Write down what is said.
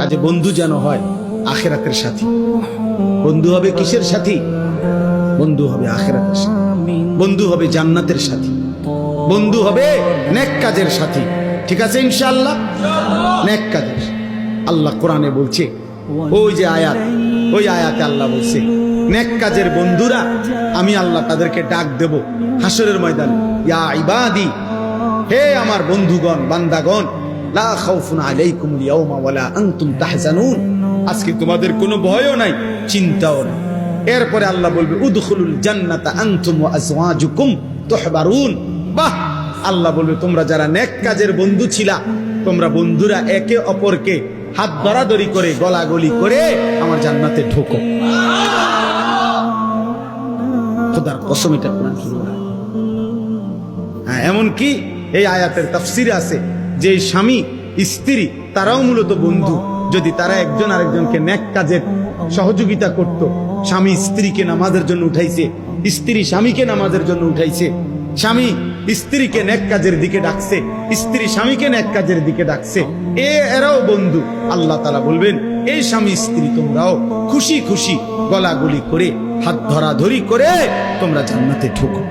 কাজে বন্ধু যেন হয় আখিরাতের সাথী। বন্ধু হবে কিসের সাথী? বন্ধু হবে আখিরাতের সাথী, বন্ধু হবে জান্নাতের সাথী, বন্ধু হবে নেক কাজের সাথী। ঠিক আছে ইনশাআল্লাহ? নেক কাজের। আল্লাহ কোরআনে বলছে, ওই যে আয়াত, ওই আয়াতে আল্লাহ বলছে নেক কাজের বন্ধুরা আমি আল্লাহ তাদেরকে ডাক দেব হাসরের ময়দানে, ইয়া ইবাদি, হে আমার বন্ধুগণ, বান্দাগণ, লা খাউফুন আলাইকুমুল ইয়াওমা ওয়ালা আনতুম তাহজানুন, আজকে তোমাদের কোনো ভয়ও নাই, চিন্তাও নাই। এরপরে আল্লাহ বলবে উদখুলুল জান্নাতা আনতুম ওয়া আজওয়াজুকুম তুহবারুন। বাহ! আল্লাহ বলবে তোমরা যারা নেক কাজের বন্ধু ছিলা, তোমরা বন্ধুরা একে অপরকে হাত ধরাধরি করে গলাগলি করে আমার জান্নাতে ঢোকো। খোদার কসম, এটা কোরআন শরীফ। হ্যাঁ, এমনকি এই আয়াতের তাফসিরে আছে যে স্বামী স্ত্রী তারাও মূলত বন্ধু। যদি তারা একজন আরেকজনকে নেক কাজের সহযোগিতা করত, স্বামী স্ত্রীকে নামাজের জন্য উঠাইছে, স্ত্রী স্বামীকে নামাজের জন্য উঠাইছে, স্বামী স্ত্রীকে নেক কাজের দিকে ডাকছে, স্ত্রী স্বামীকে নেক কাজের দিকে ডাকছে, এরাও বন্ধু। আল্লাহ তাআলা বলবেন এই স্বামী স্ত্রী তোমরাও খুশি খুশি গলাগলি করে হাত ধরাধরি করে তোমরা জান্নাতে ঢোকো।